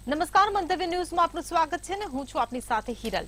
નમસ્કાર, મંતવ્ય ન્યૂઝમાં આપનું સ્વાગત છે ને હું છું આપની સાથે હિરલ।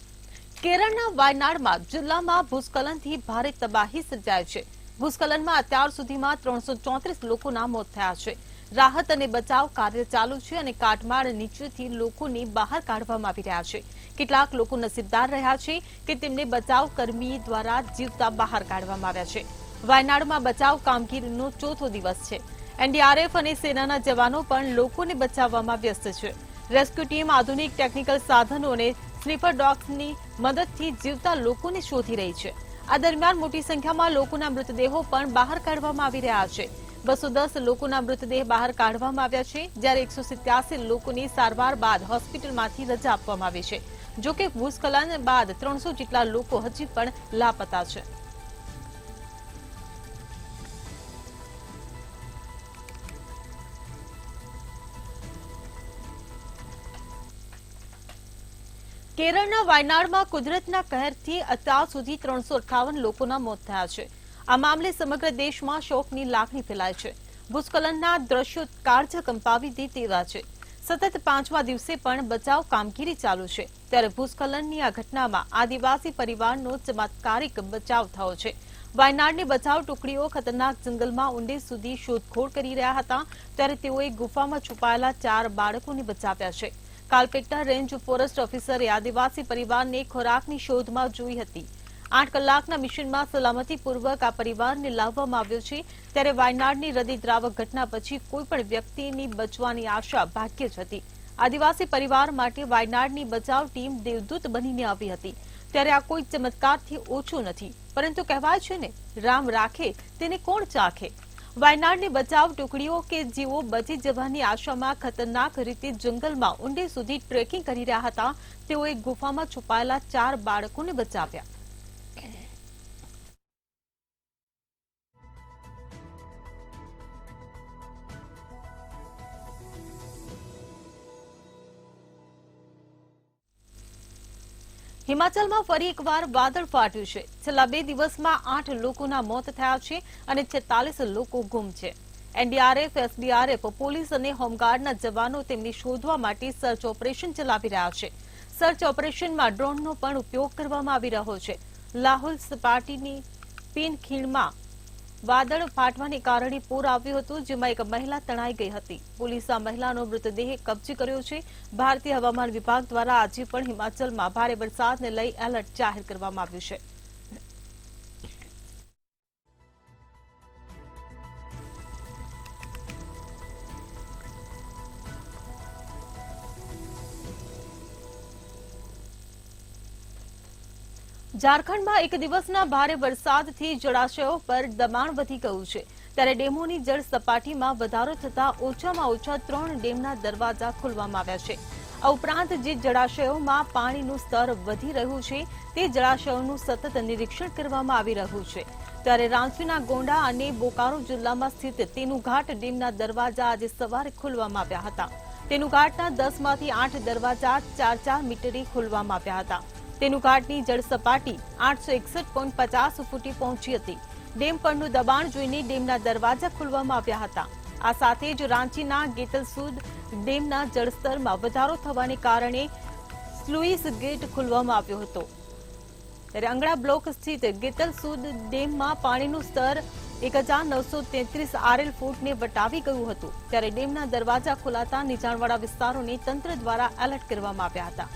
કેરળના વાયનાડમાં જિલ્લામાં ભૂસ્ખલનથી ભારે તબાહી સર્જાઈ છે। ભૂસ્ખલનમાં અત્યાર સુધીમાં 334 લોકોના મોત થયા છે। રાહત અને બચાવ કાર્ય ચાલુ છે અને કાટમાળ નીચેથી લોકોને બહાર કાઢવામાં આવી રહ્યા છે। કેટલાક લોકો નસીબદાર રહ્યા છે કે તેમને બચાવ કર્મી દ્વારા જીવતા બહાર કાઢવામાં આવ્યા છે। વાયનાડમાં બચાવ કામગીરીનો ચોથો દિવસ છે। એનડીઆરએફ અને સેનાના જવાનો પણ લોકોને બચાવવામાં વ્યસ્ત છે। રેસ્ક્યુ ટીમ આધુનિક ટેકનિકલ સાધનો અને સ્લીપર ડોગ્સની મદદથી જીવતા લોકોને શોધી રહી છે। આ દરમિયાન મોટી સંખ્યામાં લોકોના મૃતદેહો પણ બહાર કાઢવામાં આવી રહ્યા છે। 210 લોકોના મૃતદેહ બહાર કાઢવામાં આવ્યા છે, જ્યારે 187 લોકોની સારવાર બાદ હોસ્પિટલમાંથી રજા આપવામાં આવી છે। જોકે ભૂસ્ખલન બાદ 300 જેટલા લોકો હજી પણ લાપતા છે। કેરળના વાયનાડમાં કુદરતના કહેરથી અત્યાર સુધી 358 લોકોના મોત થયા છે। આ મામલે સમગ્ર દેશમાં શોકની લાગણી ફેલાઈ છે। ભૂસ્ખલનના દ્રશ્યો કાળજા કંપાવી દે તેવા છે। સતત 5મા દિવસે પણ બચાવ કામગીરી ચાલુ છે, ત્યારે ભૂસ્ખલનની આ ઘટનામાં આદિવાસી પરિવારનો ચમત્કારિક બચાવ થયો છે। વાયનાડની બચાવ ટુકડીઓ ખતરનાક જંગલમાં ઊંડે સુધી શોધખોળ કરી રહ્યા હતા, ત્યારે તેઓએ ગુફામાં છુપાયેલા 4 બાળકોને બચાવ્યા છે। કાલપેટ્ટા રેન્જ ફોરેસ્ટ ઓફિસરે આદિવાસી પરિવારને ખોરાકની શોધમાં જોઈ હતી। 8 કલાકના મિશનમાં સલામતીપૂર્વક આ પરિવારને લાવવામાં આવ્યો છે, ત્યારે વાયનાડની હૃદયદ્રાવક ઘટના પછી કોઈપણ વ્યક્તિની બચવાની આશા ભાગ્યે જ હતી। આદિવાસી પરિવાર માટે વાયનાડની બચાવ ટીમ દેવદૂત બનીને આવી હતી, ત્યારે આ કોઈ ચમત્કારથી ઓછું નથી, પરંતુ કહેવાય છે ને, રામ રાખે તેને કોણ ચાખે। વાયનાડની બચાવ ટુકડીઓ કે જેઓ બચી જવાની આશામાં ખતરનાક રીતે જંગલમાં ઊંડે સુધી ટ્રેકિંગ કરી રહ્યા હતા, તેઓએ ગુફામાં છુપાયેલા 4 બાળકોને બચાવ્યા। હિમાચલમાં ફરી એકવાર વાદળ ફાટ્યું છે। છેલ્લા 2 દિવસમાં 8 લોકોના મોત થયા છે અને 46 લોકો ગુમ છે। એનડીઆરએફ, એસડીઆરએફ, પોલીસ અને હોમગાર્ડના જવાનો તેમને શોધવા માટે સર્ચ ઓપરેશન ચલાવી રહ્યા છે। સર્ચ ઓપરેશનમાં ડ્રોનનો પણ ઉપયોગ કરવામાં આવી રહ્યો છે। લાહુલ સપાટીની પીનખીણમાં વાદળ ફાટવાને કારણે પૂર આવ્યું હતું, જેમાં એક મહિલા તણાઈ ગઈ હતી। પોલીસે આ મહિલાનો મૃતદેહ કબજે કર્યો છે। ભારતીય હવામાન વિભાગ દ્વારા આજે પણ હિમાચલમાં ભારે વરસાદને લઈ એલર્ટ જાહેર કરવામાં આવ્યું છે। ઝારખંડમાં એક દિવસના ભારે વરસાદથી જળાશયો પર દબાણ વધી ગયું છે, ત્યારે ડેમોની જળ સપાટીમાં વધારો થતાં ઓછામાં ઓછા 3 ડેમના દરવાજા ખોલવામાં આવ્યા છે। આ ઉપરાંત જે જળાશયોમાં પાણીનું સ્તર વધી રહ્યું છે, તે જળાશયોનું સતત નિરીક્ષણ કરવામાં આવી રહ્યું છે। ત્યારે રાંચીના ગોંડા અને બોકારો જિલ્લામાં સ્થિત તેનુઘાટ ડેમના દરવાજા આજે સવારે ખોલવામાં આવ્યા હતા। તેનુઘાટના 10માંથી 8 દરવાજા 4-4 મીટરે ખોલવામાં આવ્યા હતા। તેનુઘાટની જળ સપાટી 861.50 ફૂટે પહોંચી હતી। ડેમ પરનું દબાણ જોઈને ડેમના દરવાજા ખોલવામાં આવ્યા હતા। આ સાથે જ રાંચીના ગેતલસુદ ડેમના જળસ્તરમાં વધારો થવાને કારણે સ્લુઇસ ગેટ ખોલવામાં આવ્યો હતો। ત્યારે અંગડા બ્લોક સ્થિત ગેતલસુદ ડેમમાં પાણીનું સ્તર 1933 આરએલ ફૂટને વટાવી ગયું હતું, ત્યારે ડેમના દરવાજા ખોલાતા નીચાણવાળા વિસ્તારોને તંત્ર દ્વારા એલર્ટ કરવામાં આવ્યા હતા।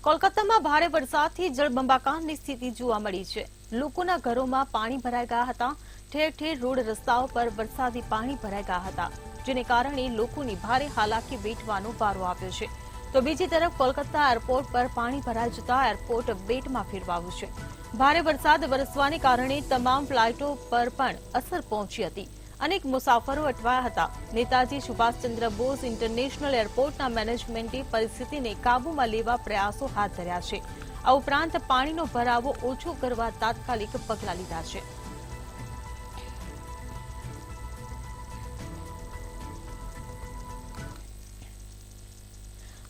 કોલકાતામાં ભારે વરસાદથી જળબંબાકારની સ્થિતિ જોવા મળી છે। લોકોના ઘરોમાં પાણી ભરાઈ ગયા હતા। ઠેર ઠેર રોડ રસ્તાઓ પર વરસાદી પાણી ભરાઈ ગયા હતા, જેને કારણે લોકોની ભારે હાલાકી વેઠવાનો વારો આવ્યો છે। તો બીજી તરફ કોલકાતા એરપોર્ટ પર પાણી ભરાઈ જતા એરપોર્ટ બેટમાં ફેરવાયું છે। ભારે વરસાદ વરસવાને કારણે તમામ ફ્લાઇટો પર પણ અસર પહોંચી હતી। અનેક મુસાફરો અટવાયા હતા। નેતાજી સુભાષચંદ્ર બોઝ ઇન્ટરનેશનલ એરપોર્ટના મેનેજમેન્ટે પરિસ્થિતિને કાબૂમાં લેવા પ્રયાસો હાથ ધર્યા છે। આ ઉપરાંત પાણીનો ભરાવો ઓછો કરવા તાત્કાલિક પગલાં લીધા છે।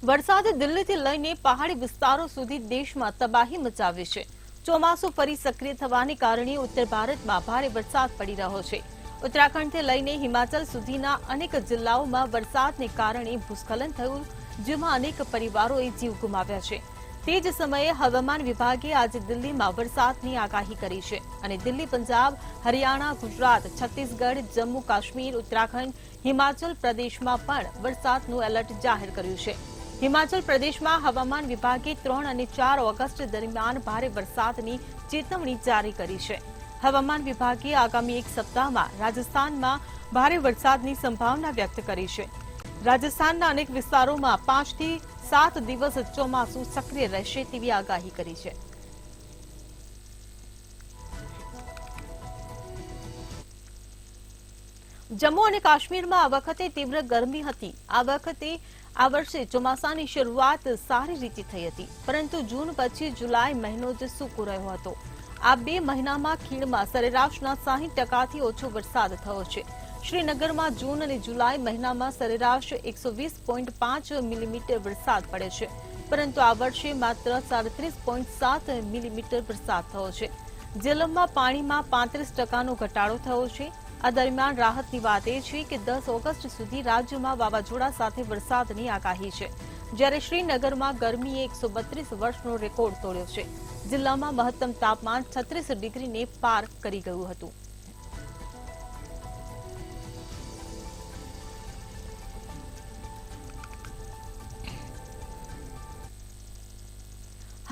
વરસાદ દિલ્હીથી લઈને પહાડી વિસ્તારો સુધી દેશમાં તબાહી મચાવી છે. ચોમાસું ફરી સક્રિય થવાને કારણે ઉત્તર ભારતમાં ભારે વરસાદ પડી રહ્યો છે. ઉત્તરાખંડથી લઈને હિમાચલ સુધીના અનેક જિલ્લાઓમાં વરસાદને કારણે ભૂસ્ખલન થયું, જેમાં અનેક પરિવારોએ જીવ ગુમાવ્યા છે. તે જ સમયે હવામાન વિભાગે આજે દિલ્હીમાં વરસાદની આગાહી કરી છે અને દિલ્હી, પંજાબ, હરિયાણા, ગુજરાત, છત્તીસગઢ, જમ્મુ કાશ્મીર, ઉત્તરાખંડ, હિમાચલ પ્રદેશમાં પણ વરસાદનું એલર્ટ જાહેર કર્યું છે. હિમાચલ પ્રદેશમાં હવામાન વિભાગે 3 અને 4 ઓગસ્ટ દરમિયાન ભારે વરસાદની ચેતવણી જારી કરી છે. હવામાન વિભાગે આગામી એક સપ્તાહમાં રાજસ્થાનમાં ભારે વરસાદની સંભાવના વ્યક્ત કરી છે. રાજસ્થાનના અનેક વિસ્તારોમાં 5 થી 7 દિવસ ચોમાસું સક્રિય રહેશે તેવી આગાહી કરી છે. જમ્મુ અને કાશ્મીરમાં આ વખતે તીવ્ર ગરમી હતી. આ વર્ષે ચોમાસાની શરૂઆત સારી રીતે થઈ હતી, પરંતુ જૂન પછી જુલાઈ મહિનો જ સૂકો રહ્યો હતો. આ 2 મહિનામાં ખીણમાં સરેરાશના 60%થી ઓછો વરસાદ થયો છે. શ્રીનગરમાં જૂન અને જુલાઈ મહિનામાં સરેરાશ 120.5 મિલીમીટર વરસાદ પડે છે, પરંતુ આ વર્ષે માત્ર 37.7 મિલીમીટર વરસાદ થયો છે. જેલમમાં પાણીમાં 35%નો ઘટાડો થયો છે. આ દરમિયાન રાહતની વાત એ છે કે 10 ઓગસ્ટ સુધી રાજ્યમાં વાવાઝોડા સાથે વરસાદની આગાહી છે, જ્યારે શ્રીનગરમાં ગરમીએ 132 વર્ષનો રેકોર્ડ તોડ્યો છે. જિલ્લામાં મહત્તમ તાપમાન 36 ડિગ્રીને પાર કરી ગયું હતું.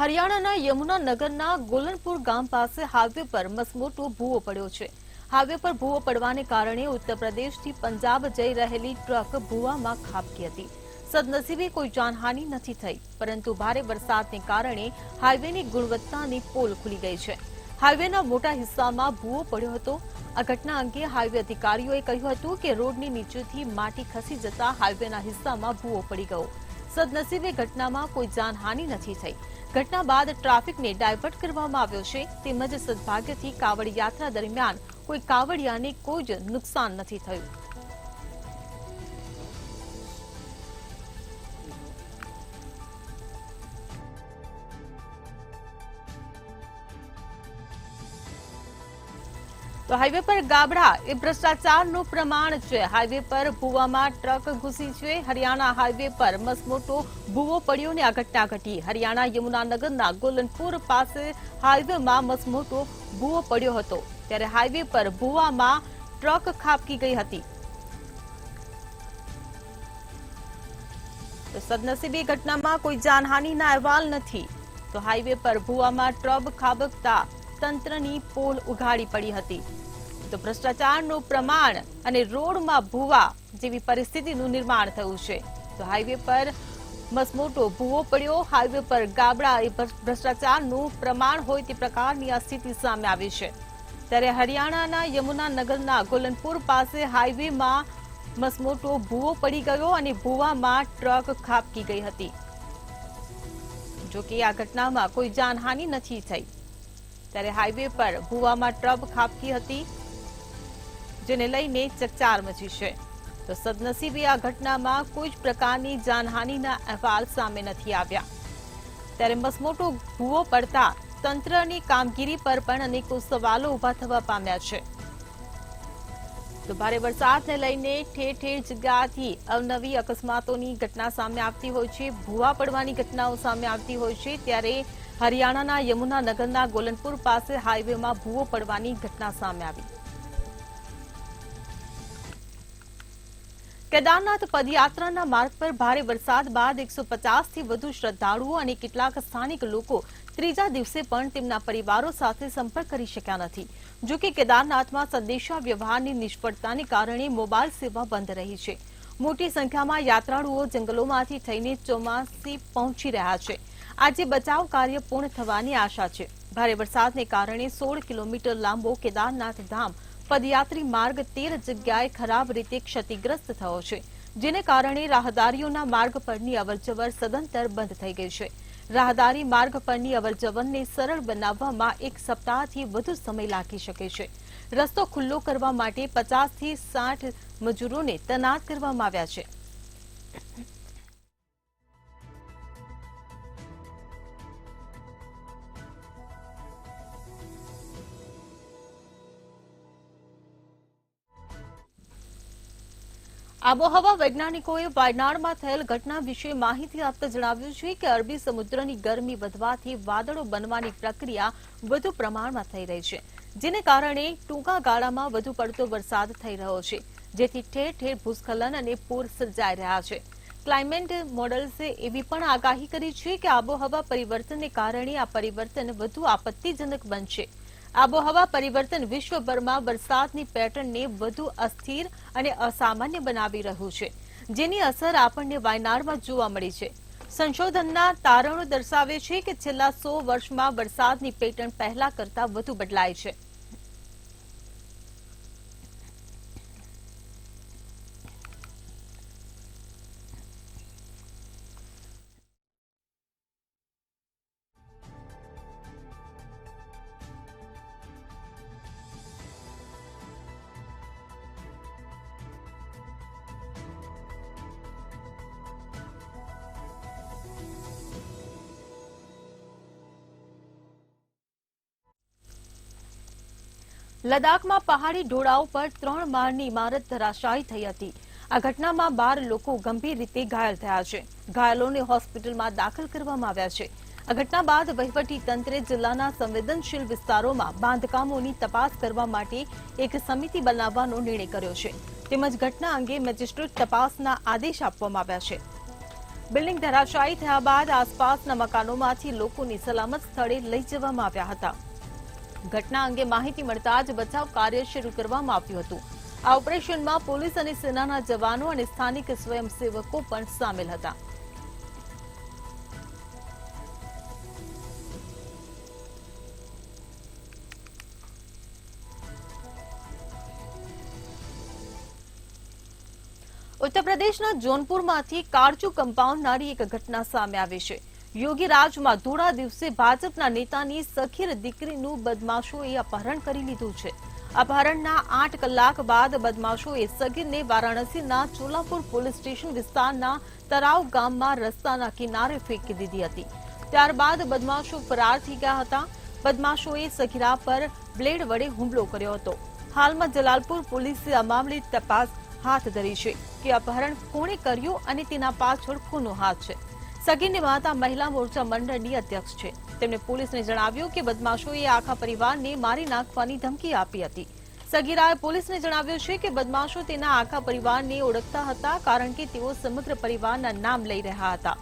હરિયાણાના યમુનાનગરના ગોલનપુર ગામ પાસે હાઈવે પર મસમોટો ભૂવો પડ્યો છે. હાઈવે પર ભૂવો પડવાને કારણે ઉત્તર પ્રદેશથી પંજાબ જઈ રહેલી ટ્રક ભૂવામાં ખાબકી હતી. સદનસીબે કોઈ જાનહાનિ નથી થઈ, પરંતુ ભારે વરસાદને કારણે હાઈવેની ગુણવત્તાની પોલ ખુલી ગઈ છે. હાઈવેના મોટા હિસ્સામાં ભૂવો પડ્યો હતો. આ ઘટના અંગે હાઈવે અધિકારીઓએ કહ્યું હતું કે રોડની નીચેથી માટી ખસી જતા હાઈવેના હિસ્સામાં ભૂવો પડી ગયો. સદનસીબે ઘટનામાં કોઈ જાનહાનિ નથી થઈ. ઘટના બાદ ટ્રાફિકને ડાયવર્ટ કરવામાં આવ્યો છે, તેમજ સદભાગ્યથી કાવડ યાત્રા દરમિયાન કોઈ કાવડિયાને કોઈ જ નુકસાન નથી થયું. તો હાઈવે પર ગાબડા એ ભ્રષ્ટાચારનું પ્રમાણ છે. હાઈવે પર ભૂવામાં ટ્રક ઘૂસી છે. હરિયાણા હાઈવે પર મસમોટો ભૂવો પડ્યો ને આ ઘટના ઘટી. હરિયાણા યમુનાનગરના ગોલનપુર પાસે હાઈવેમાં મસમોટો ભૂવો પડ્યો હતો, ત્યારે હાઈવે પર ભૂવામાં ટ્રક ખાબકી ગઈ હતી. તો સદનસીબે ઘટનામાં કોઈ જાનહાનિના અહેવાલ નથી. તો હાઈવે પર ભૂવામાં ટ્રક ખાબકતા તંત્રની પોલ ઉઘાડી પડી હતી. તો ભ્રષ્ટાચારનું પ્રમાણ અને રોડમાં ભૂવા જેવી પરિસ્થિતિનું નિર્માણ થયું છે. તો હાઈવે પર મસમોટો ભૂવો પડ્યો. હાઈવે પર ગાબડા એ ભ્રષ્ટાચારનું પ્રમાણ હોય તે પ્રકારની આ સ્થિતિ સામે આવી છે. ત્યારે હરિયાણાના યમુનાનગરના ગોલનપુર પાસે હાઈવેમાં મસમોટો ભૂવો પડી ગયો અને ભૂવામાં ટ્રક ખાબકી ગઈ હતી. જો કે આ ઘટનામાં કોઈ જાનહાનિ નથી થઈ. ત્યારે હાઈવે પર ભૂવામાં ટ્રક ખાબકી હતી, જેને લઈને ચકચાર મચી છે. તો સદનસીબે આ ઘટનામાં કોઈ જ પ્રકારની જાનહાનિના અહેવાલ સામે નથી આવ્યા. ત્યારે મસમોટો ભૂવો પડતા તંત્રની કામગીરી પર પણ અનેકો સવાલો ઉભા થવા પામ્યા છે. તો ભારે વરસાદને લઈને ઠેર ઠેર જગ્યાથી અવનવી અકસ્માતોની ઘટના સામે આવતી હોય છે, ભૂવા પડવાની ઘટનાઓ સામે આવતી હોય છે. ત્યારે હરિયાણાના યમુનાનગરના ગોલનપુર પાસે હાઈવેમાં ભૂવો પડવાની ઘટના સામે આવી. કેદારનાથ પદયાત્રાના માર્ગ પર ભારે વરસાદ બાદ 150થી વધુ શ્રદ્ધાળુઓ અને કેટલાક સ્થાનિક લોકો ત્રીજા દિવસે પણ તેમના પરિવારો સાથે સંપર્ક કરી શક્યા નથી. જો કે કેદારનાથમાં સંદેશા વ્યવહારની નિષ્ફળતાને કારણે મોબાઈલ સેવા બંધ રહી છે. મોટી સંખ્યામાં યાત્રાળુઓ જંગલોમાંથી થઈને ચોમાસી પહોંચી રહ્યા છે. આજે બચાવ કાર્ય પૂર્ણ થવાની આશા છે. ભારે વરસાદને કારણે 16 કિલોમીટર લાંબો કેદારનાથ ધામ પદયાત્રી માર્ગ 13 જગ્યાએ ખરાબ રીતે ક્ષતિગ્રસ્ત થયો છે, જેને કારણે રાહદારીઓના માર્ગ પરની અવરજવર સદંતર બંધ થઈ ગઈ છે. રાહદારી માર્ગ પરની અવરજવરને સરળ બનાવવામાં 1 સપ્તાહથી વધુ સમય લાગી શકે છે. રસ્તો ખુલ્લો કરવા માટે 50 થી 60 મજૂરોને તૈનાત કરવામાં આવ્યા છે. આબોહવા વૈજ્ઞાનિકોએ વાયનાડમાં થયેલ ઘટના વિશે માહિતી આપતા જણાવ્યું છે કે અરબી સમુદ્રની ગરમી વધવાથી વાદળો બનવાની પ્રક્રિયા વધુ પ્રમાણમાં થઈ રહી છે, જેને કારણે ટૂંકા ગાળામાં વધુ પડતો વરસાદ થઈ રહ્યો છે, જેથી ઠેર ઠેર ભૂસ્ખલન અને પૂર સર્જાઈ રહ્યા છે. ક્લાઇમેટ મોડલ્સે એવી પણ આગાહી કરી છે કે આબોહવા પરિવર્તનને કારણે આ પરિવર્તન વધુ આપત્તિજનક બનશે. આબોહવા પરિવર્તન વિશ્વભરમાં વરસાદની પેટર્નને વધુ અસ્થિર અને અસામાન્ય બનાવી રહ્યું છે, જેની અસર આપણને વાયનાડમાં જોવા મળી છે. સંશોધનના તારણો દર્શાવે છે કે છેલ્લા 100 વર્ષમાં વરસાદની પેટર્ન પહેલા કરતા વધુ બદલાઈ છે. લદ્દાખમાં પહાડી ઢોળાવ પર 3 માળની ઇમારત ધરાશાયી થઈ હતી. આ ઘટનામાં 12 લોકો ગંભીર રીતે ઘાયલ થયા છે. ઘાયલોને હોસ્પિટલમાં દાખલ કરવામાં આવ્યા છે. આ ઘટના બાદ વહીવટી તંત્રે જિલ્લાના સંવેદનશીલ વિસ્તારોમાં બાંધકામોની તપાસ કરવા માટે એક સમિતિ બનાવવાનો નિર્ણય કર્યો છે, તેમજ ઘટના અંગે મેજિસ્ટ્રેટ તપાસના આદેશ આપવામાં આવ્યા છે. બિલ્ડિંગ ધરાશાયી થયા બાદ આસપાસના મકાનોમાંથી લોકોને સલામત સ્થળે લઈ જવામાં આવ્યા હતા. ઘટના અંગે માહિતી મળતા જ બચાવ કાર્ય શરૂ કરવામાં આવ્યું હતું. આ ઓપરેશનમાં પોલીસ અને સેનાના જવાનો અને સ્થાનિક સ્વયંસેવકો પણ સામેલ હતા. ઉત્તર પ્રદેશના જોનપુરમાંથી કારચુ કમ્પાઉન્ડનારી એક ઘટના સામે આવી છે. યોગી રાજમાં ધોળા દિવસે ભાજપના નેતાની સખીર દીકરીનું બદમાશોએ અપહરણ કરી લીધું છે. અપહરણના 8 કલાક બાદ બદમાશોએ સગીરને વારાણસીના ચોલાપુર પોલીસ સ્ટેશન વિસ્તારના તરાવ ગામમાં રસ્તાના કિનારે ફેંકી દીધી હતી. ત્યારબાદ બદમાશો ફરાર થઈ ગયા હતા. બદમાશોએ સગીરા પર બ્લેડ વડે હુમલો કર્યો હતો. હાલમાં જલાલપુર પોલીસે આ મામલે તપાસ હાથ ધરી છે કે અપહરણ કોણે કર્યું અને તેના પાછળ કોનો હાથ છે. સગીરની માતા મહિલા મોરચા મંડળની અધ્યક્ષ છે. તેમણે પોલીસને જણાવ્યું કે બદમાશોએ આખા પરિવારને મારી નાખવાની ધમકી આપી હતી. સગીરાએ પોલીસને જણાવ્યું છે કે બદમાશો તેના આખા પરિવારને ઓળખતા હતા, કારણ કે તેઓ સમગ્ર પરિવારના નામ લઈ રહ્યા હતા.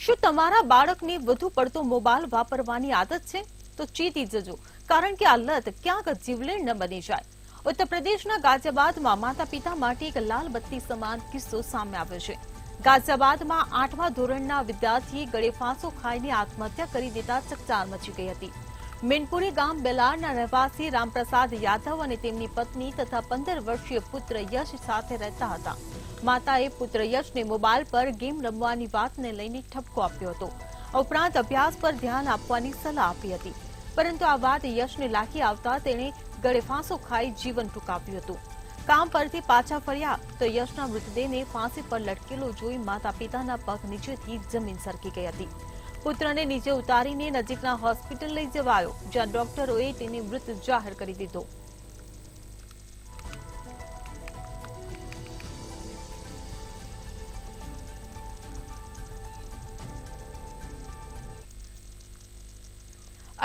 શું તમારા બાળકને વધુ પડતો મોબાઈલ વાપરવાની આદત છે? તો ચેતી જજો, કારણ કે આ લત ક્યાંક જીવલેણ ન બની જાય. ઉત્તર પ્રદેશના ગાઝિયાબાદમાં માતા પિતા માટે એક લાલ બત્તી સમાન કિસ્સો સામે આવ્યો છે. ગાઝિયાબાદમાં 8મા ધોરણના વિદ્યાર્થીએ ગળે ફાંસો ખાઈને આત્મહત્યા કરી દેતા ચકચાર મચી ગઈ હતી. મેનપુરી ગામ બેલારના રહેવાસી રામપ્રસાદ યાદવ અને તેમની પત્ની તથા 15 વર્ષીય પુત્ર યશ સાથે રહેતા હતા. માતાએ પુત્ર યશને મોબાઈલ પર ગેમ રમવાની વાતને લઈને ઠપકો આપ્યો હતો. ઉપરાંત અભ્યાસ પર ધ્યાન આપવાની સલાહ આપી હતી, પરંતુ આ વાત યશને લાગી આવતા તેણે ગળે ફાંસો ખાઈ જીવન ટૂંકાવ્યું હતું. કામ પરથી પાછા ફર્યા તો યશના મૃતદેહને ફાંસી પર લટકેલો જોઈ માતા પિતાના પગ નીચેથી જમીન સરકી ગઈ હતી. પુત્રને નીચે ઉતારીને નજીકના હોસ્પિટલ લઈ જવાયો, જ્યાં ડોક્ટરોએ તેને મૃત જાહેર કરી દીધો.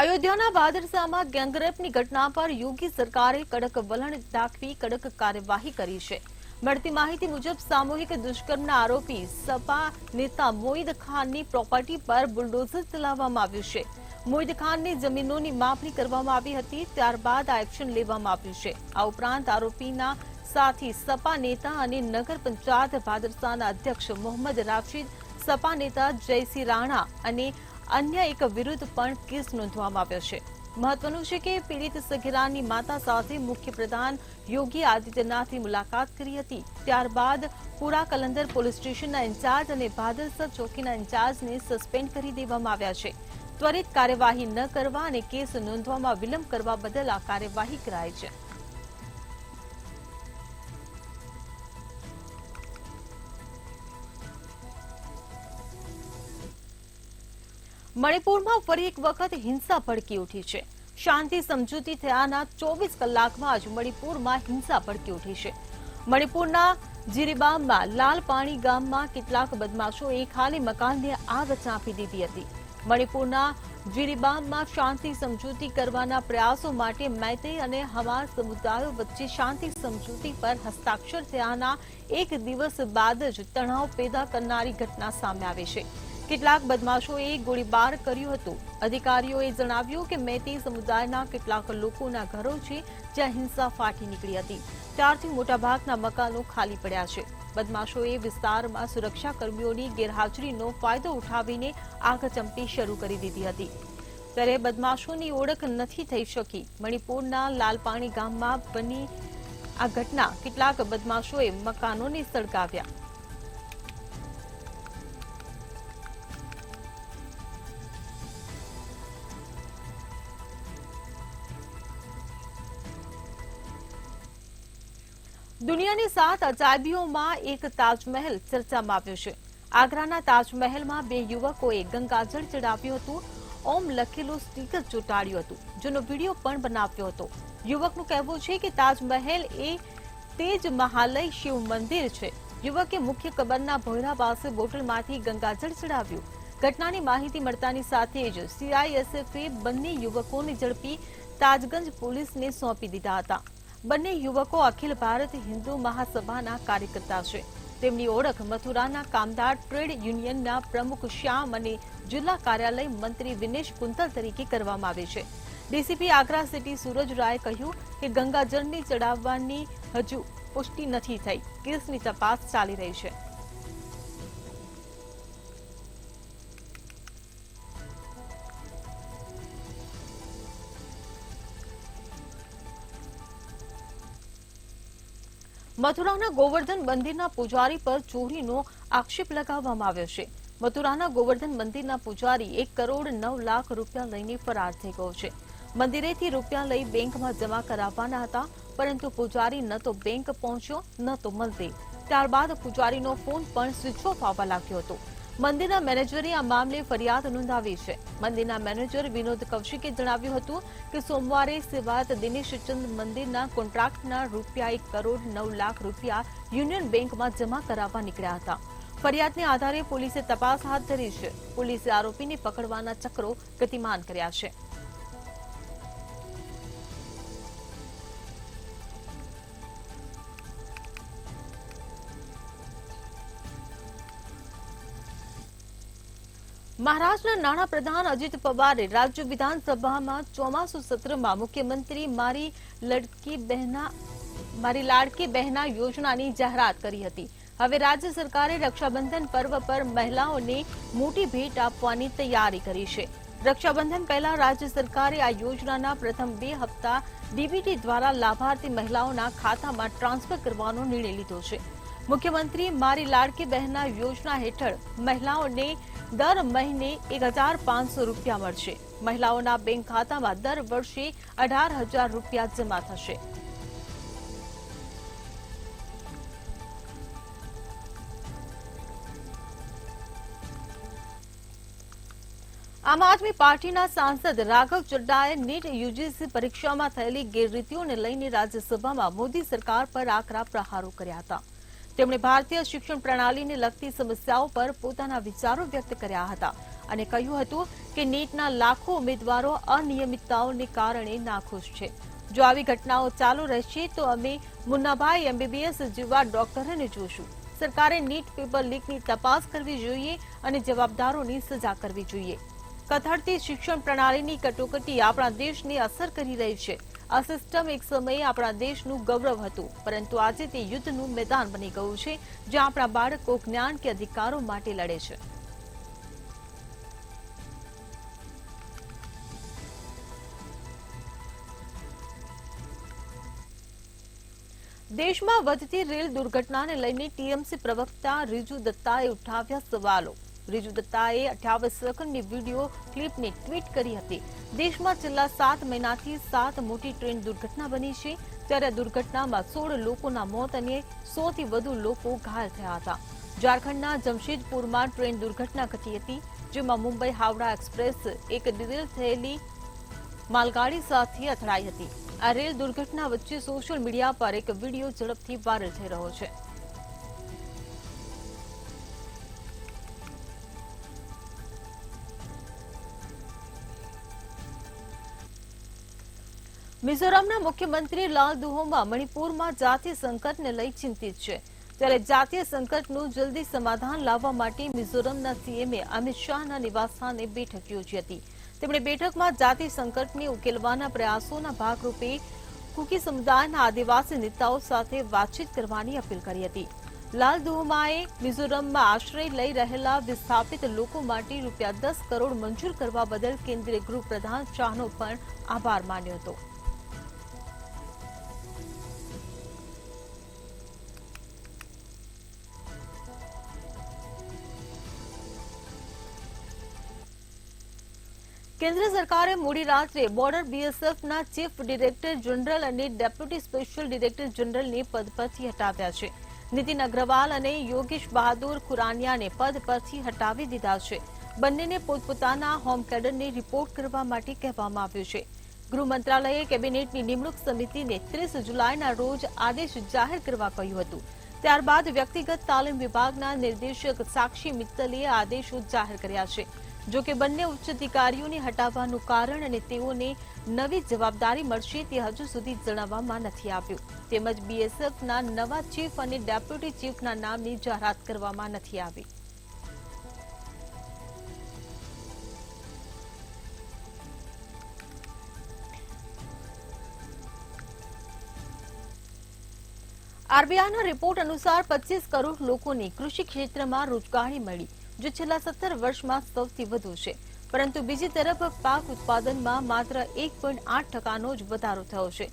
અયોધ્યાના વાદરસામાં ગેંગરેપની ઘટના પર યોગી સરકારે કડક વલણ દાખવી કડક કાર્યવાહી કરી છે. મળતી માહિતી મુજબ સામૂહિક દુષ્કર્મના આરોપી સપા નેતા મોઈદ ખાનની પ્રોપર્ટી પર બુલડોઝર ચલાવવામાં આવ્યું છે. મોઈદ ખાનની જમીનોની માપણી કરવામાં આવી હતી, ત્યારબાદ આ એક્શન લેવામાં આવ્યું છે. આ ઉપરાંત આરોપીના સાથી સપા નેતા અને નગર પંચાયત ભાદરસાના અધ્યક્ષ મોહમ્મદ રાશિદ, સપા નેતા જયસિંહ રાણા અને અન્ય એક વિરુદ્ધ પણ કેસ નોંધવામાં આવ્યો છે. મહત્વનું છે કે પીડિત સગીરાની માતા સાથે મુખ્યપ્રધાન યોગી આદિત્યનાથની મુલાકાત કરી હતી. ત્યારબાદ પુરા કલંદર પોલીસ સ્ટેશનના ઇન્ચાર્જ અને ભાદરસર ચોકીના ઇન્ચાર્જને સસ્પેન્ડ કરી દેવામાં આવ્યા છે. ત્વરિત કાર્યવાહી ન કરવા અને કેસ નોંધવામાં વિલંબ કરવા બદલ આ કાર્યવાહી કરાઈ છે. મણિપુરમાં ફરી એક વખત હિંસા ભડકી ઉઠી છે. શાંતિ સમજૂતી થયાના 24 કલાકમાં જ મણિપુરમાં હિંસા ભડકી ઉઠી છે. મણિપુરના જીરીબામમાં લાલપાણી ગામમાં કેટલાક બદમાશોએ ખાલી મકાનને આગ ચાંપી દીધી હતી. મણિપુરના જીરીબામમાં શાંતિ સમજૂતી કરવાના પ્રયાસો માટે મૈતેઈ અને હમાર સમુદાયો વચ્ચે શાંતિ સમજૂતી પર હસ્તાક્ષર થયાના એક દિવસ બાદ જ તણાવ પેદા કરનારી ઘટના સામે આવી છે. કેટલાક બદમાશોએ ગોળીબાર કર્યો હતો. અધિકારીઓએ જણાવ્યું કે મૈતેઈ સમુદાયના કેટલાક લોકોના ઘરો છે જ્યાં હિંસા ફાટી નીકળી હતી. ત્યારથી મોટાભાગના મકાનો ખાલી પડ્યા છે. બદમાશોએ વિસ્તારમાં સુરક્ષાકર્મીઓની ગેરહાજરીનો ફાયદો ઉઠાવીને આગચંપી શરૂ કરી દીધી હતી. ત્યારે બદમાશોની ઓળખ નથી થઈ શકી. મણિપુરના લાલપાણી ગામમાં બની આ ઘટના કેટલાક બદમાશોએ મકાનોને સળગાવ્યા. દુનિયાની 7 અજાયબીઓમાં એક તાજમહેલ ચર્ચામાં આવ્યો છે. આગ્રાના તાજમહેલમાં 2 યુવકોએ ગંગાજળ ચડાવ્યું હતું. ઓમ લખેલું સ્ટીકર ચોંટાડ્યું હતું, જેનો વિડીયો પણ બનાવ્યો હતો. યુવકનું કહેવું છે કે તાજમહેલ એ તેજ મહાલય શિવ મંદિર છે. યુવકે મુખ્ય કબરના ભોયરા પાસે બોટલમાંથી ગંગાજળ ચડાવ્યું. ઘટનાની માહિતી મળતાની સાથે જ CISFએ બંને યુવકોને ઝડપી તાજગંજ પોલીસને સોંપી દીધા હતા. બંને યુવકો અખિલ ભારત હિન્દુ મહાસભાના કાર્યકર્તા છે. તેમની ઓળખ મથુરાના કામદાર ટ્રેડ યુનિયનના પ્રમુખ શ્યામ અને જિલ્લા કાર્યાલય મંત્રી વિનેશ કુંતલ તરીકે કરવામાં આવે છે. ડીસીપી આગ્રા સિટી સૂરજ રાયે કહ્યું કે ગંગાજળની ચડાવવાની હજુ પુષ્ટિ નથી થઈ. કેસની તપાસ ચાલી રહી છે. મથુરાના ગોવર્ધન મંદિરના પૂજારી પર ચોરીનો આક્ષેપ લગાવવામાં આવ્યો છે. મથુરાના ગોવર્ધન મંદિરના પૂજારી 1 કરોડ 9 લાખ રૂપિયા લઈને ફરાર થઈ ગયો છે. મંદિરેથી રૂપિયા લઈ બેંકમાં જમા કરાવવાના હતા, પરંતુ પૂજારી ન તો બેંક પહોંચ્યો ન તો મંદિર. ત્યારબાદ પૂજારીનો ફોન પણ સ્વિચ ઓફ આવવા લાગ્યો હતો. મંદિરના મેનેજરે આ મામલે ફરિયાદ નોંધાવી છે. મંદિરના મેનેજર વિનોદ કૌશિકે જણાવ્યું હતું કે સોમવારે સેવાત દિનેશચંદ મંદિરના કોન્ટ્રાક્ટના રૂપિયા 1 કરોડ 9 લાખ રૂપિયા યુનિયન બેંકમાં જમા કરાવવા નીકળ્યા હતા. ફરિયાદને આધારે પોલીસે તપાસ હાથ ધરી છે. પોલીસે આરોપીને પકડવાના ચક્રો ગતિમાન કર્યા છે. મહારાષ્ટ્રના નાણાપ્રધાન અજીત પવારે રાજ્ય વિધાનસભામાં ચોમાસુ સત્રમાં મુખ્યમંત્રી મારી લાડકી બહેના યોજનાની જાહેરાત કરી હતી. હવે રાજ્ય સરકારે રક્ષાબંધન પર્વ પર મહિલાઓને મોટી ભેટ આપવાની તૈયારી કરી છે. રક્ષાબંધન પહેલા રાજ્ય સરકારે આ યોજનાના પ્રથમ 2 હપ્તા ડીબીટી દ્વારા લાભાર્થી મહિલાઓના ખાતામાં ટ્રાન્સફર કરવાનો નિર્ણય લીધો છે. મુખ્યમંત્રી મારી લાડકી બહેના યોજના હેઠળ મહિલાઓને દર મહિને 1,500 રૂપિયા મળશે. મહિલાઓના બેંક ખાતામાં દર વર્ષે 18,000 રૂપિયા જમા થશે. આમ આદમી પાર્ટીના સાંસદ રાઘવ ચડ્ડાએ નીટ યુજીસી પરીક્ષામાં થયેલી ગેરરીતિઓને લઈને રાજ્યસભામાં મોદી સરકાર પર આકરા પ્રહારો કર્યા હતા. તેમણે ભારતીય શિક્ષણ પ્રણાલીને લગતી સમસ્યાઓ પર પોતાના વિચારો વ્યક્ત કર્યા હતા અને કહ્યું હતું કે નીટના લાખો ઉમેદવારો અનિયમિતતાઓને કારણે નાખુશ છે. જો આવી ઘટનાઓ ચાલુ રહેશે તો અમે મુન્નાભાઈ MBBS જેવા ડોક્ટરોને જોશું. સરકારે નીટ પેપર લીકની તપાસ કરવી જોઈએ અને જવાબદારોની સજા કરવી જોઈએ. કથળતી શિક્ષણ પ્રણાલીની કટોકટી આપણા દેશને અસર કરી રહી છે. આ સિસ્ટમ એક સમયે આપણા દેશનું ગૌરવ હતું, પરંતુ આજે તે યુદ્ધનું મેદાન બની ગયું છે, જ્યાં આપણા બાળકો જ્ઞાન કે અધિકારો માટે લડે છે. દેશમાં વધતી રેલ દુર્ઘટનાને લઈને ટીએમસી પ્રવક્તા રીજુ દત્તાએ ઉઠાવ્યા સવાલો. રીજુ દત્તાએ 28 સેકન્ડની વિડીયો ક્લિપને ટ્વીટ કરી હતી. દેશમાં છેલ્લા 7 મહિનાથી 7 મોટી ટ્રેન દુર્ઘટના બની છે. ત્યારે આ દુર્ઘટનામાં 16 લોકોના મોત અને 100થી વધુ લોકો ઘાયલ થયા હતા. ઝારખંડના જમશેદપુરમાં ટ્રેન દુર્ઘટના ઘટી હતી. જેમાં મુંબઈ હાવડા એક્સપ્રેસ એક ડિરેલ થયેલી માલગાડી સાથે અથડાઈ હતી. આ રેલ દુર્ઘટના વચ્ચે સોશિયલ મીડિયા પર એક વિડીયો ઝડપથી વાયરલ થઈ રહ્યો છે. મિઝોરમના મુખ્યમંત્રી લાલ દુહોમા મણિપુરમાં જાતીય સંકટને લઈ ચિંતિત છે. ત્યારે જાતીય સંકટનું જલ્દી સમાધાન લાવવા માટે મિઝોરમના સીએમએ અમિત શાહના નિવાસસ્થાને બેઠક યોજી હતી. તેમણે બેઠકમાં જાતીય સંકટને ઉકેલવાના પ્રયાસોના ભાગરૂપે કુકી સમુદાયના આદિવાસી નેતાઓ સાથે વાતચીત કરવાની અપીલ કરી હતી. લાલ દુહોમાએ મિઝોરમમાં આશ્રય લઈ રહેલા વિસ્થાપિત લોકો માટે ₹10 કરોડ મંજૂર કરવા બદલ કેન્દ્રીય ગૃહપ્રધાન શાહનો પણ આભાર માન્યો હતો. કેન્દ્ર સરકારે મોડી રાત્રે બોર્ડર બીએસએફના ચીફ ડિરેક્ટર જનરલ અને ડેપ્યુટી સ્પેશિયલ ડિરેક્ટર જનરલને પદ પરથી હટાવ્યા છે. નીતિન અગ્રવાલ અને યોગેશ બહાદુર ખુરાનિયાને પદ પરથી હટાવી દીધા છે. બંનેને પોતપોતાના હોમ કેડરને રિપોર્ટ કરવા માટે કહેવામાં આવ્યું છે. ગૃહ મંત્રાલયે કેબિનેટની નિમણૂક સમિતિને 30 જુલાઈના રોજ આદેશ જાહેર કરવા કહ્યું હતું. ત્યારબાદ વ્યક્તિગત તાલીમ વિભાગના નિર્દેશક સાક્ષી મિત્તલે આદેશો જાહેર કર્યા છે. જો કે બંને ઉચ્ચ અધિકારીઓને હટાવવાનું કારણ અને તેઓને નવી જવાબદારી મળશે તે હજુ સુધી જણાવવામાં નથી આવ્યું. તેમજ બીએસએફના નવા ચીફ અને ડેપ્યુટી ચીફના નામની જાહેરાત કરવામાં નથી આવી. આરબીઆઈના રિપોર્ટ અનુસાર 25 કરોડ લોકોને કૃષિ ક્ષેત્રમાં રોજગારી મળી, જે છેલ્લા 17 વર્ષમાં સૌથી વધુ છે. પરંતુ બીજી તરફ પાક ઉત્પાદનમાં માત્ર 1.8%નો જ વધારો થયો છે.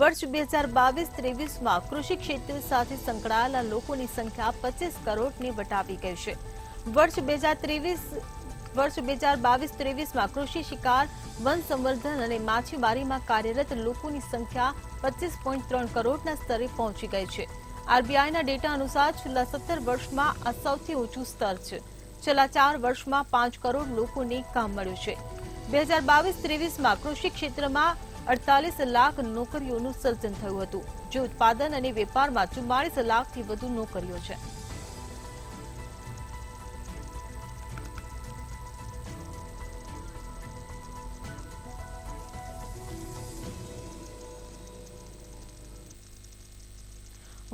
વર્ષ 2022-23માં કૃષિ ક્ષેત્ર સાથે સંકળાયેલા લોકોની સંખ્યા 25 કરોડને વટાવી ગઈ છે. વર્ષ 2022-23માં કૃષિ શિકાર, વન સંવર્ધન અને માછીમારીમાં કાર્યરત લોકોની સંખ્યા 25.3 કરોડના સ્તરે પહોંચી ગઈ છે. આરબીઆઈના ડેટા અનુસાર છેલ્લા 17 વર્ષમાં આ સૌથી ઊંચું સ્તર છે. છેલ્લા 4 વર્ષમાં 5 કરોડ લોકોને કામ મળ્યું છે. 2022-23માં કૃષિ ક્ષેત્રમાં 48 લાખ નોકરીઓનું સર્જન થયું હતું, જે ઉત્પાદન અને વેપારમાં 44 લાખથી વધુ નોકરીઓ છે.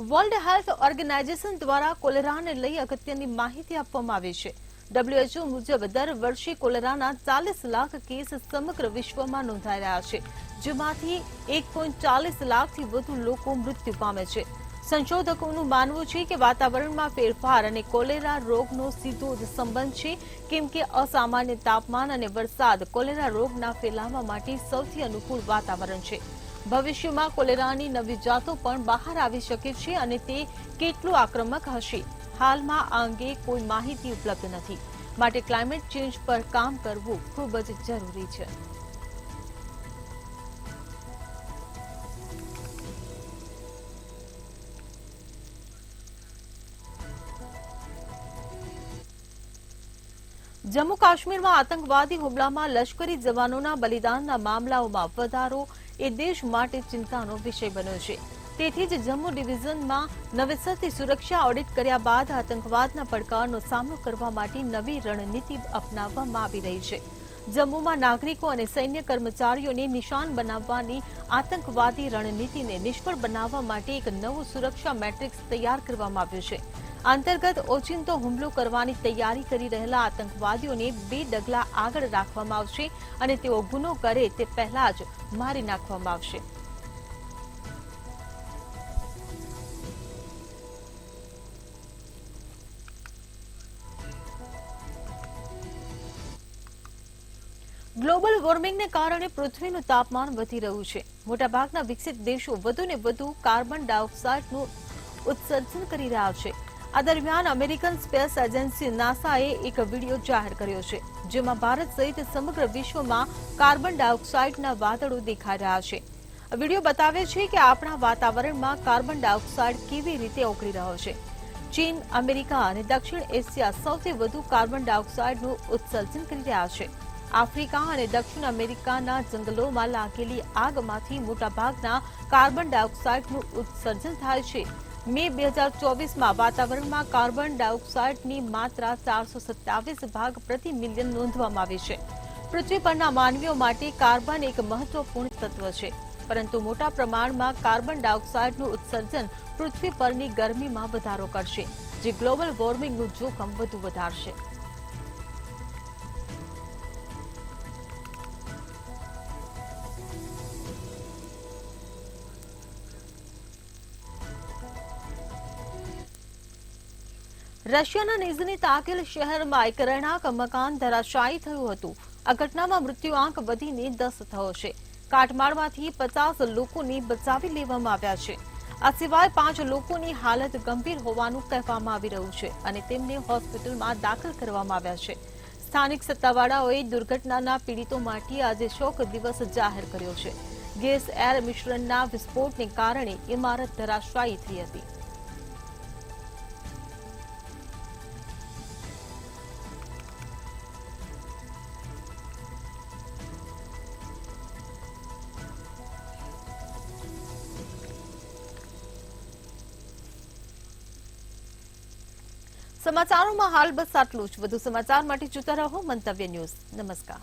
વર્લ્ડ હેલ્થ ઓર્ગેનાઇઝેશન દ્વારા કોલેરાને લઈ અગત્યની માહિતી આપવામાં આવી છે. WHO મુજબ દર વર્ષે કોલેરાના 40 લાખ કેસ સમગ્ર વિશ્વમાં નોંધાઈ રહ્યા છે, જેમાંથી 1.40 લાખથી વધુ લોકો મૃત્યુ પામે છે. સંશોધકોનું માનવું છે કે વાતાવરણમાં ફેરફાર અને કોલેરા રોગનો સીધો જ સંબંધ છે, કેમ કે અસામાન્ય તાપમાન અને વરસાદ કોલેરા રોગના ફેલાવા માટે સૌથી અનુકૂળ વાતાવરણ છે. ભવિષ્યમાં કોલેરાની નવી જાતો પણ બહાર આવી શકે છે અને તે કેટલું આક્રમક હશે, હાલમાં આ અંગે કોઈ માહિતી ઉપલબ્ધ નથી. માટે ક્લાઇમેટ ચેન્જ પર કામ કરવું ખૂબ જ જરૂરી છે. જમ્મુ કાશ્મીરમાં આતંકવાદી હુમલામાં લશ્કરી જવાનોના બલિદાનના મામલાઓમાં વધારો એ દેશ માટે ચિંતાનો વિષય બન્યો છે. તેથી જ જમ્મુ ડિવિઝનમાં નવેસરથી સુરક્ષા ઓડિટ કર્યા બાદ આતંકવાદના પડકારનો સામનો કરવા માટે નવી રણનીતિ અપનાવવામાં આવી રહી છે. જમ્મુમાં નાગરિકો અને સૈન્ય કર્મચારીઓને નિશાન બનાવવાની આતંકવાદી રણનીતિને નિષ્ફળ બનાવવા માટે એક નવું સુરક્ષા મેટ્રિક્સ તૈયાર કરવામાં આવ્યું છે. અંતર્ગત ઓચિંતો હુમલો કરવાની તૈયારી કરી રહેલા આતંકવાદીઓને 2 ડગલા આગળ રાખવામાં આવશે અને તેઓ ગુનો કરે તે પહેલા જ મારી નાખવામાં આવશે. ગ્લોબલ વોર્મિંગને કારણે પૃથ્વીનું તાપમાન વધી રહ્યું છે. મોટાભાગના વિકસિત દેશો વધુને વધુ કાર્બન ડાયોક્સાઇડનું ઉત્સર્જન કરી રહ્યા છે. આ દરમિયાન અમેરિકન સ્પેસ એજન્સી નાસાએ એક વિડીયો જાહેર કર્યો છે, જેમાં ભારત સહિત સમગ્ર વિશ્વમાં કાર્બન ડાયોક્સાઇડના વાદળો દેખાઈ રહ્યા છે. આ વિડીયો બતાવે છે કે આપણા વાતાવરણમાં કાર્બન ડાયોક્સાઇડ કેવી રીતે ઓગળી રહ્યો છે. ચીન, અમેરિકા અને દક્ષિણ એશિયા સૌથી વધુ કાર્બન ડાયોક્સાઇડનું ઉત્સર્જન કરી રહ્યા છે. આફ્રિકા અને દક્ષિણ અમેરિકાના જંગલોમાં લાગેલી આગમાંથી મોટાભાગના કાર્બન ડાયોક્સાઇડનું ઉત્સર્જન થાય છે. મે 2024માં વાતાવરણમાં કાર્બન ડાયોક્સાઇડની માત્રા 427 ભાગ પ્રતિ મિલિયન નોંધવામાં આવી છે. પૃથ્વી પરના માનવીઓ માટે કાર્બન એક મહત્વપૂર્ણ તત્વ છે, પરંતુ મોટા પ્રમાણમાં કાર્બન ડાયોક્સાઇડનું ઉત્સર્જન પૃથ્વી પરની ગરમીમાં વધારો કરશે, જે ગ્લોબલ વોર્મિંગનું જોખમ વધુ વધારશે. રશિયાના નિઝની તાકીલ શહેરમાં એક રહેણાંક મકાન ધરાશાયી થયું હતું. આ ઘટનામાં મૃત્યુઆંક વધીને 10 થયો છે. કાટમાળમાંથી 50 લોકોને બચાવી લેવામાં આવ્યા છે. આ સિવાય 5 લોકોની હાલત ગંભીર હોવાનું કહેવામાં આવી રહ્યું છે અને તેમને હોસ્પિટલમાં દાખલ કરવામાં આવ્યા છે. સ્થાનિક સત્તાવાળાઓએ દુર્ઘટનાના પીડિતો માટે આજે શોક દિવસ જાહેર કર્યો છે. ગેસ એર મિશ્રણના વિસ્ફોટને કારણે ઇમારત ધરાશાયી થઈ હતી. સમાચારોમાં હાલ બસ આટલું જ. વધુ સમાચાર માટે જોતા રહો મંતવ્ય ન્યૂઝ. નમસ્કાર.